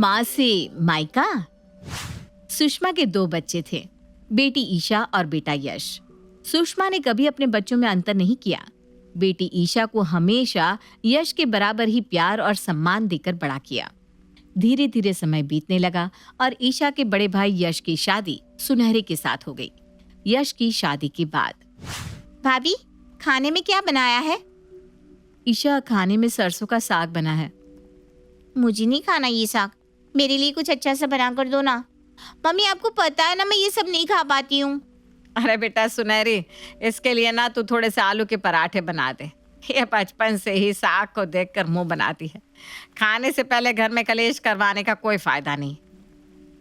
माँ से मायका। सुषमा के 2 बच्चे थे, बेटी ईशा और बेटा यश। सुषमा ने कभी अपने बच्चों में अंतर नहीं किया। बेटी ईशा को हमेशा यश के बराबर ही प्यार और सम्मान देकर बड़ा किया। धीरे धीरे समय बीतने लगा और ईशा के बड़े भाई यश की शादी सुनहरे के साथ हो गई। यश की शादी के बाद, भाभी खाने में क्या बनाया है? ईशा, खाने में सरसों का साग बना है। मुझे नहीं खाना ये साग, मेरे लिए कुछ अच्छा सा बना कर दो ना। मम्मी आपको पता है ना मैं ये सब नहीं खा पाती हूँ। अरे बेटा सुनहरी, इसके लिए ना तू थोड़े से आलू के पराठे बना दे। ये बचपन से ही साग को देखकर मुंह बनाती है। खाने से पहले घर में कलेश करवाने का कोई फायदा नहीं।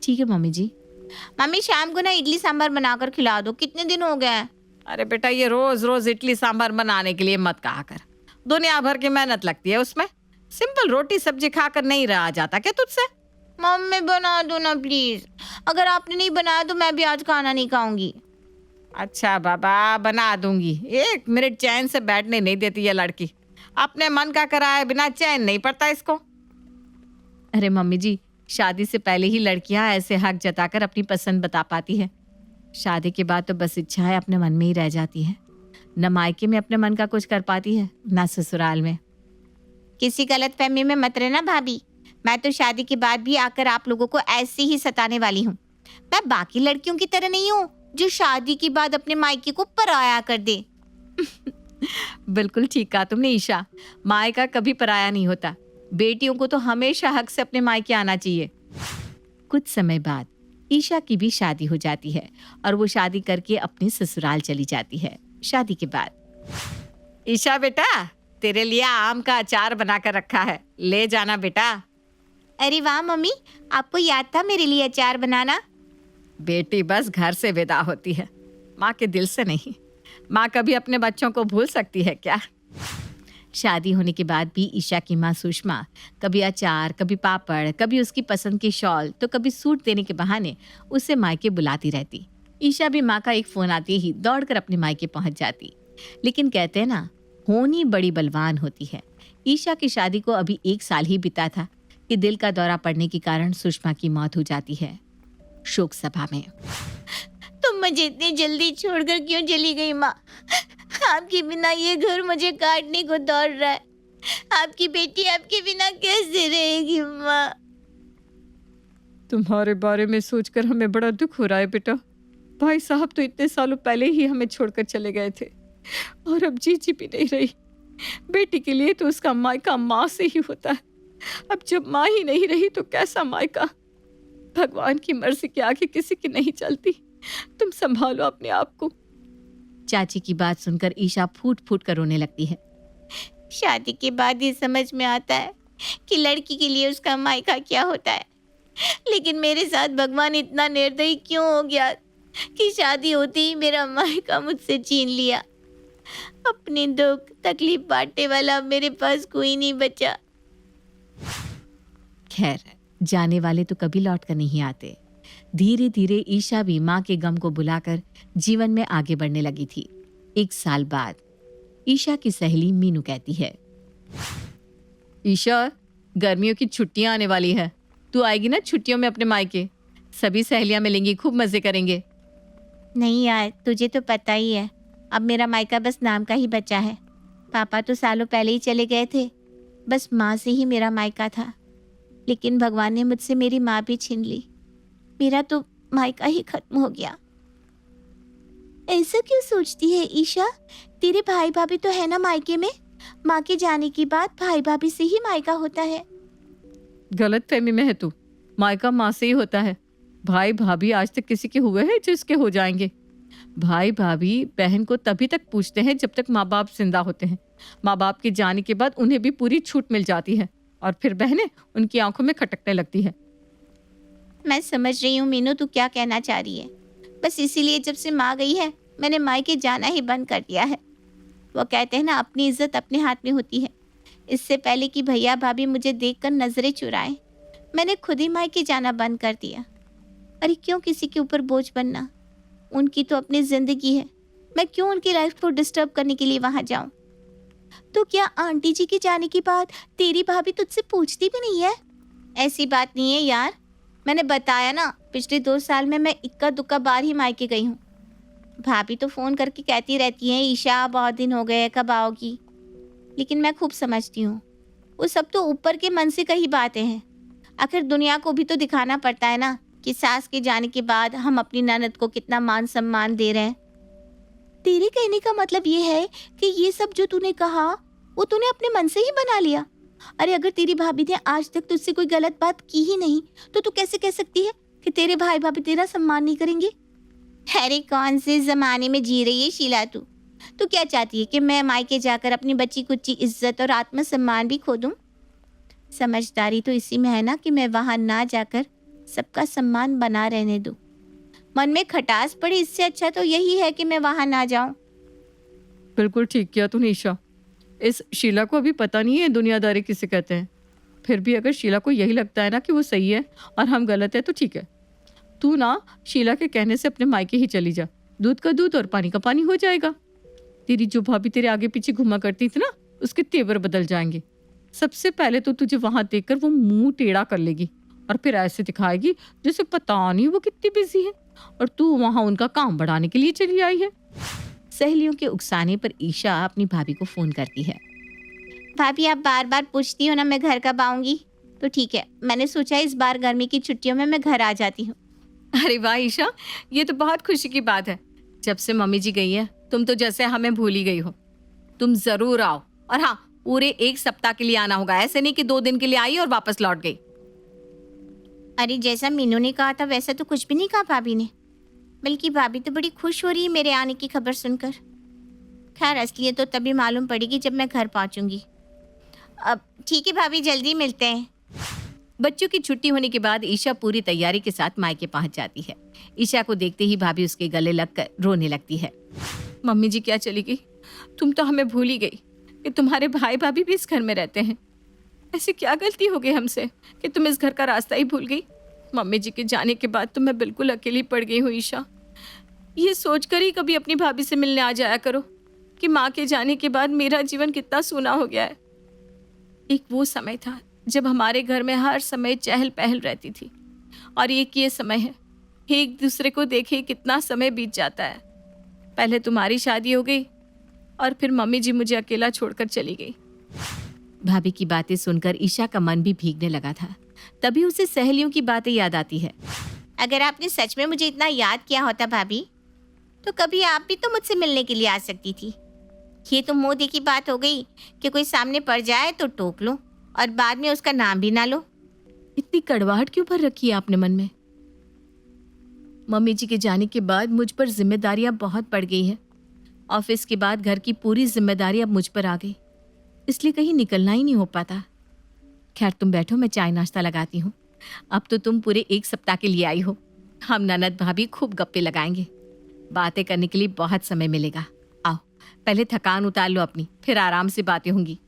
ठीक है मम्मी जी। मम्मी शाम को ना इडली सांभर बनाकर खिला दो, कितने दिन हो गए हैं। अरे बेटा, ये रोज रोज इडली सांभर बनाने के लिए मत कहा कर। दुनिया भर की मेहनत लगती है उसमें। सिंपल रोटी सब्जी खाकर नहीं रहा जाता क्या तुझसे? मम्मी बना दो ना प्लीज। अगर आपने नहीं बनाया तो मैं भी आज खाना नहीं खाऊंगी। अच्छा बाबा, बना दूंगी। 1 मिनट चैन से बैठने नहीं देती ये लड़की। अपने मन का कराए बिना चैन नहीं पड़ता इसको। अरे मम्मी जी, शादी से पहले ही लड़कियां ऐसे हक जताकर अपनी पसंद बता पाती है। शादी के बाद तो बस इच्छाएं अपने मन में ही रह जाती है। न मायके में अपने मन का कुछ कर पाती है, न ससुराल में। किसी गलतफहमी में मत रहना भाभी। मैं तो शादी के बाद भी आकर आप लोगों को ऐसे ही सताने वाली हूँ। मैं बाकी लड़कियों की तरह नहीं हूँ जो शादी के बाद अपने मायके को पराया कर दे। बिल्कुल ठीक कहा तुमने ईशा। मायका कभी पराया नहीं होता। बेटियों को तो हमेशा हक से अपने मायके आना चाहिए। कुछ समय बाद ईशा की भी शादी हो जाती है और वो शादी करके अपने ससुराल चली जाती है। शादी के बाद, ईशा बेटा, तेरे लिए आम का अचार बनाकर रखा है, ले जाना बेटा। अरे वाह मम्मी, आपको याद था मेरे लिए अचार बनाना। बेटी बस घर से विदा होती है, माँ के दिल से नहीं। माँ कभी अपने बच्चों को भूल सकती है क्या? शादी होने के बाद भी ईशा की माँ सुषमा कभी अचार, कभी पापड़, कभी उसकी पसंद की शॉल, तो कभी सूट देने के बहाने उसे मायके बुलाती रहती। ईशा भी माँ का एक फोन आते ही दौड़कर अपने मायके पहुंच जाती। लेकिन कहते हैं ना, होनी बड़ी बलवान होती है। ईशा की शादी को अभी 1 साल ही बीता था कि दिल का दौरा पड़ने के कारण सुषमा की मौत हो जाती है। शोक सभा में, तुम मुझे इतनी जल्दी छोड़कर क्यों चली गई माँ? आपके बिना ये घर मुझे काटने को दौड़ रहा है। आपकी बेटी आपके बिना कैसे रहेगी माँ? तुम्हारे बारे में सोचकर हमें बड़ा दुख हो रहा है बेटा। भाई साहब तो इतने सालों पहले ही हमें छोड़कर चले गए थे और अब जी भी नहीं रही। बेटी के लिए तो उसका मायका माँ से ही होता है। अब जब माँ ही नहीं रही तो कैसा मायका? भगवान की मर्जी के आगे किसी की नहीं चलती। तुम संभालो अपने आप को। चाची की बात सुनकर ईशा फूट फूट कर रोने लगती है। शादी के बाद ये समझ में आता है कि लड़की के लिए उसका मायका क्या होता है। लेकिन मेरे साथ भगवान इतना निर्दयी क्यों हो गया कि शादी होते ही मेरा मायका मुझसे छीन लिया। अपने दुख तकलीफ बांटने वाला मेरे पास कोई नहीं बचा। खैर, जाने वाले तो कभी लौट कर नहीं आते। धीरे धीरे ईशा भी माँ के गम को बुलाकर जीवन में आगे बढ़ने लगी थी। 1 साल बाद ईशा की सहेली मीनू कहती है, ईशा, गर्मियों की छुट्टियां आने वाली है। तू आएगी ना छुट्टियों में अपने मायके? सभी सहेलियां मिलेंगी, खूब मजे करेंगे। नहीं यार, तुझे तो पता ही है, अब मेरा मायका बस नाम का ही बचा है। पापा तो सालों पहले ही चले गए थे। बस माँ से ही मेरा मायका था। लेकिन भगवान ने मुझसे मेरी माँ भी छीन ली। मेरा तो मायका ही खत्म हो गया। ऐसा क्यों सोचती है ईशा? तेरे भाई भाभी तो है ना मायके में। माँ के जाने के बाद भाई भाभी से ही मायका होता है। गलत फहमी में है तू। मायका माँ से ही होता है। भाई भाभी आज तक किसी के हुए हैं जो इसके हो जाएंगे? भाई भाभी बहन को तभी तक पूछते हैं जब तक माँ बाप जिंदा होते हैं। माँ बाप के जाने के बाद उन्हें भी पूरी छूट मिल जाती है और फिर बहनें उनकी आंखों में खटकने लगती है। मैं समझ रही हूँ मीनू, तू क्या कहना चाह रही है। बस इसीलिए जब से माँ गई है मैंने मायके जाना ही बंद कर दिया है। वो कहते हैं ना, अपनी इज्जत अपने हाथ में होती है। इससे पहले कि भैया भाभी मुझे देखकर नजरें चुराएं, मैंने खुद ही मायके जाना बंद कर दिया। अरे क्यों किसी के ऊपर बोझ बनना? उनकी तो अपनी जिंदगी है। मैं क्यों उनकी लाइफ को डिस्टर्ब करने के लिए वहां जाऊं? तो क्या आंटी जी के जाने के बाद तेरी भाभी तुझसे पूछती भी नहीं है? ऐसी बात नहीं है यार, मैंने बताया ना, पिछले 2 साल में मैं इक्का दुक्का बार ही मायके गई हूँ। भाभी तो फ़ोन करके कहती रहती हैं, ईशा बहुत दिन हो गए, कब आओगी। लेकिन मैं खूब समझती हूँ, वो सब तो ऊपर के मन से कही बातें हैं। आखिर दुनिया को भी तो दिखाना पड़ता है ना कि सास के जाने के बाद हम अपनी ननद को कितना मान सम्मान दे रहे हैं। तेरे कहने का मतलब ये है कि ये सब जो तूने कहा वो तूने अपने मन से ही बना लिया। अरे अगर तेरी भाभी ने आज तक तुझसे कोई गलत बात की ही नहीं तो तू कैसे कह सकती है कि तेरे भाई भाभी तेरा सम्मान नहीं करेंगे? अरे कौन से जमाने में जी रही है शीला तू? तू क्या चाहती है कि मैं मायके जाकर अपनी बच्ची कुच्ची इज्जत और आत्मसम्मान भी खो दूं? समझदारी तो इसी में है ना कि मैं वहां ना जाकर सबका सम्मान बना रहने दूं। मन में खटास पड़ी, इससे अच्छा तो यही है कि मैं वहां ना जाऊं। बिल्कुल ठीक किया तूने ईशा। इस शीला को अभी पता नहीं है दुनियादारी किसे कहते हैं। फिर भी अगर शीला को यही लगता है ना कि वो सही है और हम गलत है तो ठीक है। तू ना शीला के कहने से अपने मायके ही चली जा। दूध का दूध और पानी का पानी हो जाएगा। तेरी जो भाभी तेरे आगे पीछे घुमा करती थी ना, उसके तेवर बदल जाएंगे। सबसे पहले तो तुझे वहां देखकर वो मुंह टेढ़ा कर लेगी और फिर ऐसे दिखाएगी जैसे पता नहीं वो कितनी बिजी है और तू वहां उनका काम बढ़ाने के लिए चली आई है। सहेलियों के उकसाने पर ईशा अपनी भाभी को फोन करती है। भाभी आप बार बार पूछती हो ना मैं घर कब आऊंगी, तो ठीक है, मैंने सोचा इस बार गर्मी की छुट्टियों में मैं घर आ जाती हूँ। अरे वाह ईशा, ये तो बहुत खुशी की बात है। जब से मम्मी जी गई है तुम तो जैसे हमें भूल ही गई हो। तुम जरूर आओ, और हाँ, पूरे 1 सप्ताह के लिए आना होगा। ऐसे नहीं कि 2 दिन के लिए आई और वापस लौट गई। अरे जैसा मीनू ने कहा था वैसा तो कुछ भी नहीं कहा भाभी ने, बल्कि भाभी तो बड़ी खुश हो रही है मेरे आने की खबर सुनकर। खैर असलियत तो तभी मालूम पड़ेगी जब मैं घर पहुंचूंगी। अब ठीक है भाभी, जल्दी मिलते हैं। बच्चों की छुट्टी होने के बाद ईशा पूरी तैयारी के साथ मायके पहुंच जाती है। ईशा को देखते ही भाभी उसके गले लगकर रोने लगती है। मम्मी जी क्या चली गई? तुम तो हमें भूल ही गई कि तुम्हारे भाई भाभी भी इस घर में रहते हैं। ऐसी क्या गलती हो गई हमसे कि तुम इस घर का रास्ता ही भूल गई? मम्मी जी के जाने के बाद तो मैं बिल्कुल अकेली पड़ गई हूँ ईशा। ये सोचकर ही कभी अपनी भाभी से मिलने आ जाया करो कि माँ के जाने के बाद मेरा जीवन कितना सूना हो गया है। एक वो समय था जब हमारे घर में हर समय चहल पहल रहती थी, और एक ये समय है, एक दूसरे को देखे कितना समय बीत जाता है। पहले तुम्हारी शादी हो गई और फिर मम्मी जी मुझे अकेला छोड़कर चली गई। भाभी की बातें सुनकर ईशा का मन भी भीगने लगा था। तभी उसे सहेलियों की बातें याद आती है। अगर आपने सच में मुझे इतना याद किया होता भाभी, तो कभी आप भी तो मुझसे मिलने के लिए आ सकती थी। ये तो मुंह देखी बात हो गई कि कोई सामने पड़ जाए तो टोक लो और बाद में उसका नाम भी ना लो। इतनी कड़वाहट क्यों भर रखी है आपने मन में? मम्मी जी के जाने के बाद मुझ पर जिम्मेदारियां बहुत बढ़ गई हैं। ऑफिस के बाद घर की पूरी जिम्मेदारी अब मुझ पर आ गई, इसलिए कहीं निकलना ही नहीं हो पाता। खैर तुम बैठो, मैं चाय नाश्ता लगाती हूँ। अब तो तुम पूरे 1 सप्ताह के लिए आई हो। हम ननद भाभी खूब गप्पे लगाएंगे। बातें करने के लिए बहुत समय मिलेगा। आओ, पहले थकान उतार लो अपनी, फिर आराम से बातें होंगी।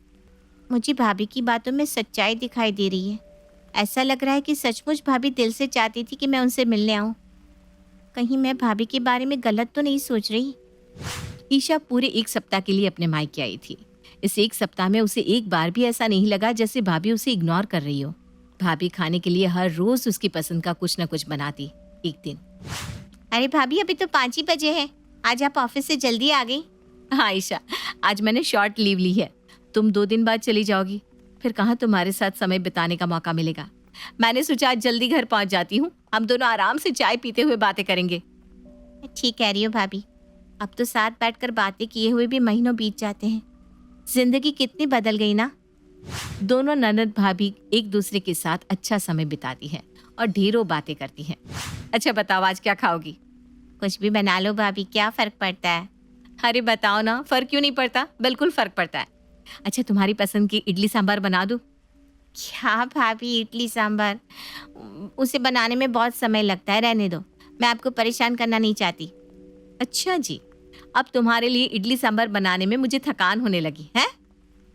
मुझे भाभी की बातों में सच्चाई दिखाई दे रही है। ऐसा लग रहा है कि सचमुच भाभी दिल से चाहती थी कि मैं उनसे मिलने आऊं। कहीं मैं भाभी के बारे में गलत तो नहीं सोच रही? ईशा पूरे 1 सप्ताह के लिए अपने मायके आई थी। इस 1 सप्ताह में उसे एक बार भी ऐसा नहीं लगा जैसे भाभी उसे इग्नोर कर रही हो। भाभी खाने के लिए हर रोज उसकी पसंद का कुछ न कुछ बनाती। एक दिन, अरे भाभी अभी तो 5 ही बजे हैं, आज आप ऑफिस से जल्दी आ गई। हाँ ईशा, आज मैंने शॉर्ट लीव ली है। तुम 2 दिन बाद चली जाओगी, फिर कहाँ तुम्हारे साथ समय बिताने का मौका मिलेगा। मैंने सोचा आज जल्दी घर पहुंच जाती हूँ, हम दोनों आराम से चाय पीते हुए बातें करेंगे। ठीक कह रही हो भाभी, अब तो साथ बैठकर बातें किए हुए भी महीनों बीत जाते हैं। जिंदगी कितनी बदल गई ना। दोनों ननद भाभी एक दूसरे के साथ अच्छा समय बिताती हैं और ढेरों बातें करती हैं। अच्छा बताओ, आज क्या खाओगी? कुछ भी बना लो भाभी, क्या फर्क पड़ता है? अरे बताओ ना, फर्क क्यों नहीं पड़ता? बिल्कुल फर्क पड़ता है। अच्छा, तुम्हारी पसंद की इडली सांभर बना दूं? क्या भाभी, इडली सांभर? उसे बनाने में बहुत समय लगता है, रहने दो, मैं आपको परेशान करना नहीं चाहती। अच्छा जी, अब तुम्हारे लिए इडली सांभर बनाने में मुझे थकान होने लगी है?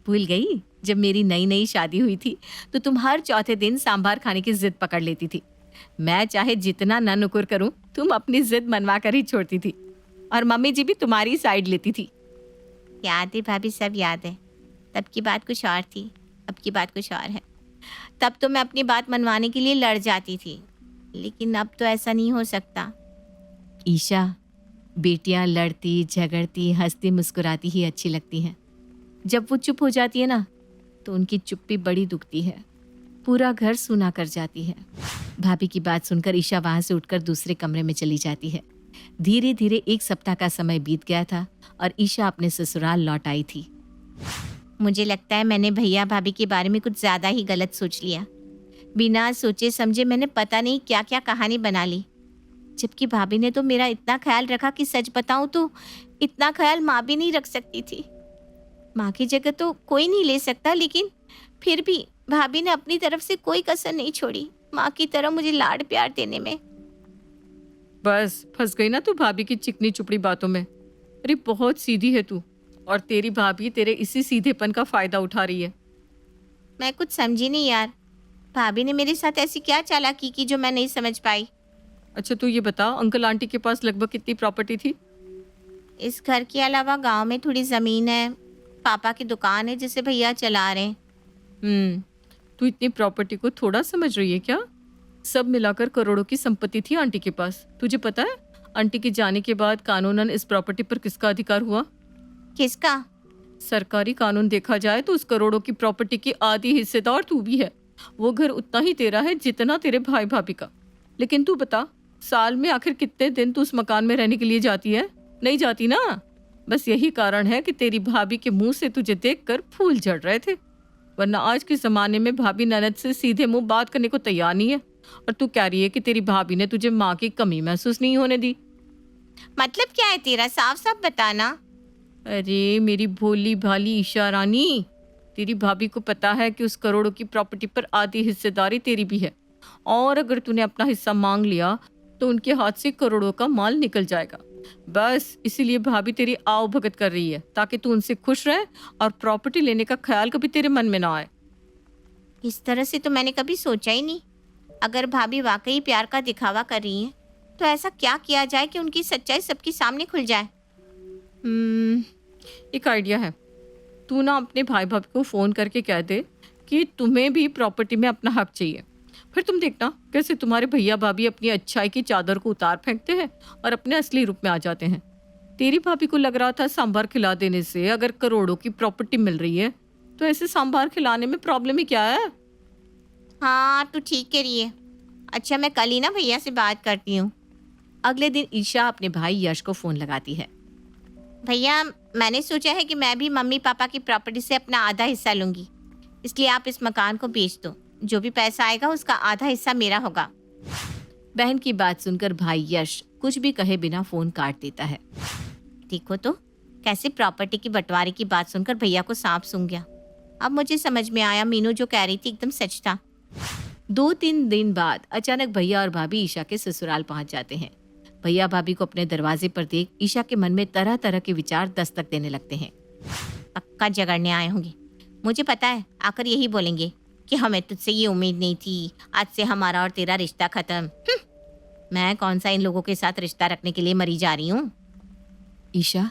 भूल गई जब मेरी नई नई शादी हुई थी तो तुम हर चौथे दिन सांभर खाने की जिद पकड़ लेती थी। मैं चाहे जितना न नुकुर करूं, तुम अपनी जिद मनवा कर ही छोड़ती थी, और मम्मी जी भी तुम्हारी साइड लेती थी। याद है भाभी, सब याद है। तब की बात कुछ और थी, अब की बात कुछ और है। तब तो मैं अपनी बात मनवाने के लिए लड़ जाती थी, लेकिन अब तो ऐसा नहीं हो सकता। ईशा, बेटियां लड़ती झगड़ती हंसती मुस्कुराती ही अच्छी लगती हैं। जब वो चुप हो जाती है ना, तो उनकी चुप्पी बड़ी दुखती है, पूरा घर सूना कर जाती है। भाभी की बात सुनकर ईशा वहां से उठकर दूसरे कमरे में चली जाती है। धीरे धीरे 1 सप्ताह का समय बीत गया था और ईशा अपने ससुराल लौट आई थी। मुझे लगता है मैंने भैया भाभी के बारे में कुछ ज़्यादा ही गलत सोच लिया। बिना सोचे समझे मैंने पता नहीं क्या क्या कहानी बना ली, जबकि भाभी ने तो मेरा इतना ख्याल रखा कि सच बताऊं तो इतना ख्याल माँ भी नहीं रख सकती थी। माँ की जगह तो कोई नहीं ले सकता, लेकिन फिर भी भाभी ने अपनी तरफ से कोई कसर नहीं छोड़ी माँ की तरह मुझे लाड प्यार देने में। बस फंस गई ना तू भाभी की चिकनी चुपड़ी बातों में। अरे बहुत सीधी है तू, और तेरी भाभी तेरे इसी सीधेपन का फायदा उठा रही है। मैं कुछ समझी नहीं यार, भाभी ने मेरे साथ ऐसी क्या चालाकी की जो मैं नहीं समझ पाई। अच्छा तू ये बता, अंकल आंटी के पास लगभग कितनी प्रॉपर्टी थी? इस घर के अलावा गांव में थोड़ी ज़मीन है, पापा की दुकान है जिसे भैया चला रहे हैं। तू इतनी प्रॉपर्टी को थोड़ा समझ रही है क्या? सब मिलाकर करोड़ों की संपत्ति थी आंटी के पास। तुझे पता है आंटी के जाने के बाद कानूनन इस प्रॉपर्टी पर किसका अधिकार हुआ? किसका? सरकारी कानून देखा जाए तो उस करोड़ों की प्रॉपर्टी की आधी हिस्सेदार तू भी है। वो घर उतना ही तेरा है जितना तेरे भाई भाभी का। लेकिन तू बता, साल में आखिर कितने दिन तू उस मकान में रहने के लिए जाती है? नहीं जाती ना। बस यही कारण है कि तेरी भाभी के मुंह से तुझे देखकर फूल झड़ रहे थे, वरना आज के जमाने में भाभी ननद से सीधे मुंह बात करने को तैयार नहीं है। और तू कह रही है कि तेरी भाभी ने तुझे माँ की कमी महसूस नहीं होने दी। मतलब क्या है तेरा, साफ साफ बताना। अरे मेरी भोली भाली ईशा रानी, तेरी भाभी को पता है कि उस करोड़ों की प्रॉपर्टी पर आधी हिस्सेदारी तेरी भी है, और अगर तूने अपना हिस्सा मांग लिया तो उनके हाथ से करोड़ों का माल निकल जाएगा। बस इसीलिए भाभी तेरी आओ भगत कर रही है, ताकि तू उनसे खुश रहे और प्रॉपर्टी लेने का ख्याल कभी तेरे मन में ना आए। इस तरह से तो मैंने कभी सोचा ही नहीं। अगर भाभी वाकई प्यार का दिखावा कर रही हैं, तो ऐसा क्या किया जाए कि उनकी सच्चाई सबके सामने खुल जाए। एक आइडिया है। तू ना अपने भाई भाभी को फ़ोन करके कह दे कि तुम्हें भी प्रॉपर्टी में अपना हक चाहिए। फिर तुम देखना कैसे तुम्हारे भैया भाभी अपनी अच्छाई की चादर को उतार फेंकते हैं और अपने असली रूप में आ जाते हैं। तेरी भाभी को लग रहा था सांभर खिला देने से अगर करोड़ों की प्रॉपर्टी मिल रही है, तो ऐसे सांभर खिलाने में प्रॉब्लम ही क्या है? हाँ तो ठीक कह रही है। अच्छा मैं कल ही ना भैया से बात करती हूँ। अगले दिन ईशा अपने भाई यश को फ़ोन लगाती है। भैया मैंने सोचा है कि मैं भी मम्मी पापा की प्रॉपर्टी से अपना आधा हिस्सा लूँगी, इसलिए आप इस मकान को बेच दो। जो भी पैसा आएगा उसका आधा हिस्सा मेरा होगा। बहन की बात सुनकर भाई यश कुछ भी कहे बिना फ़ोन काट देता है। देखो तो कैसे प्रॉपर्टी की बंटवारे की बात सुनकर भैया को सांप सूंघ गया। अब मुझे समझ में आया मीनू जो कह रही थी एकदम सच था। 2-3 दिन बाद अचानक भैया और भाभी ईशा के ससुराल पहुंच जाते हैं। भैया भाभी को अपने दरवाजे पर देख ईशा के मन में तरह तरह के विचार दस्तक देने लगते हैं। पक्का झगड़ने आए होंगे, मुझे पता है। आकर यही बोलेंगे कि हमें तुझसे ये उम्मीद नहीं थी, आज से हमारा और तेरा रिश्ता खत्म। मैं कौन सा इन लोगों के साथ रिश्ता रखने के लिए मरी जा रही हूँ। ईशा,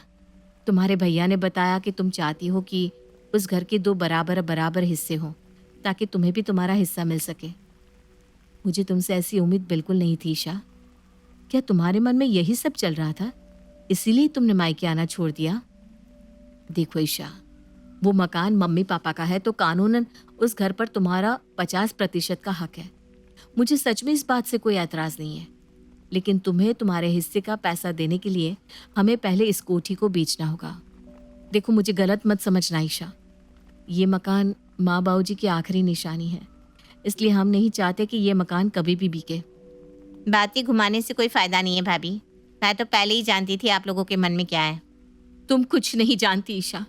तुम्हारे भैया ने बताया कि तुम चाहती हो कि उस घर के 2 बराबर बराबर हिस्से हों, ताकि तुम्हें भी तुम्हारा हिस्सा मिल सके। मुझे तुमसे ऐसी उम्मीद बिल्कुल नहीं थी ईशा। क्या तुम्हारे मन में यही सब चल रहा था, इसीलिए तुमने मायके आना छोड़ दिया? देखो ईशा, वो मकान मम्मी पापा का है तो कानूनन उस घर पर तुम्हारा 50% का हक है। मुझे सच में इस बात से कोई एतराज़ नहीं है, लेकिन तुम्हें तुम्हारे हिस्से का पैसा देने के लिए हमें पहले इस कोठी को बेचना होगा। देखो मुझे गलत मत समझना ईशा, ये मकान माँ बाबू जी की आखिरी निशानी है, इसलिए हम नहीं चाहते कि ये मकान कभी भी बिके। बातें घुमाने से कोई फायदा नहीं है भाभी, मैं तो पहले ही जानती थी आप लोगों के मन में क्या है। तुम कुछ नहीं जानती ईशा,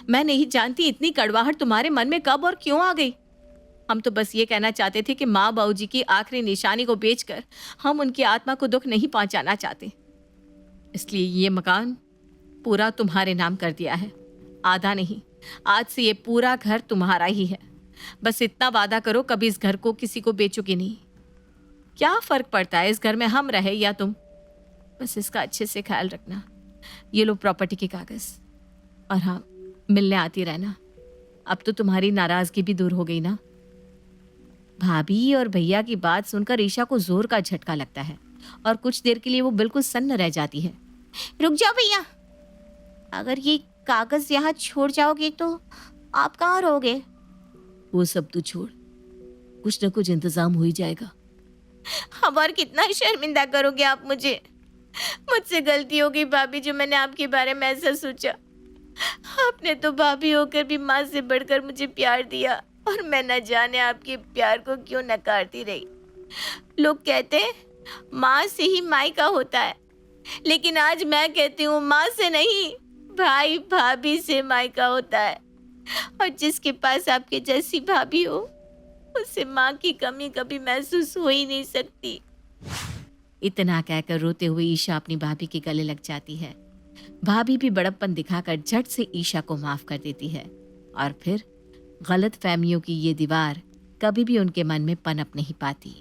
मैं नहीं जानती इतनी कड़वाहट तुम्हारे मन में कब और क्यों आ गई। हम तो बस ये कहना चाहते थे कि माँ बाबू जी की आखिरी निशानी को बेचकर हम उनकी आत्मा को दुख नहीं पहुंचाना चाहते, इसलिए ये मकान पूरा तुम्हारे नाम कर दिया है। आधा नहीं, आज से ये पूरा घर तुम्हारा ही है। बस इतना वादा करो कभी इस घर को किसी को बेचोगे नहीं। क्या फर्क पड़ता है इस घर में हम रहे या तुम, बस इसका अच्छे से ख्याल रखना। ये लो प्रॉपर्टी के कागज, और हाँ, मिलने आती रहना। अब तो तुम्हारी नाराजगी भी दूर हो गई ना। भाभी और भैया की बात सुनकर ईशा को जोर का झटका लगता है और कुछ देर के लिए वो बिल्कुल सन्न रह जाती है। रुक जाओ भैया, अगर ये कागज यहाँ छोड़ जाओगे तो आप कहाँ रहोगे? वो सब तू छोड़, कुछ न कुछ इंतजाम हो ही जाएगा। अब और कितना शर्मिंदा करोगे आप मुझे? मुझसे गलती हो गई भाभी, जो मैंने आपके बारे में ऐसा सोचा। आपने तो भाभी होकर भी माँ से बढ़कर मुझे प्यार दिया, और मैं न जाने आपके प्यार को क्यों नकारती रही। लोग कहते हैं माँ से ही मायका होता है, लेकिन आज मैं कहती हूँ माँ से नहीं, भाई भाभी से मायका होता है। और जिसके पास आपके जैसी भाभी हो, उसे माँ की कमी कभी महसूस हो ही नहीं सकती। इतना कहकर रोते हुए ईशा अपनी भाभी के गले लग जाती है। भाभी भी बड़प्पन दिखाकर झट से ईशा को माफ कर देती है और फिर गलत फहमियों की ये दीवार कभी भी उनके मन में पनप नहीं पाती।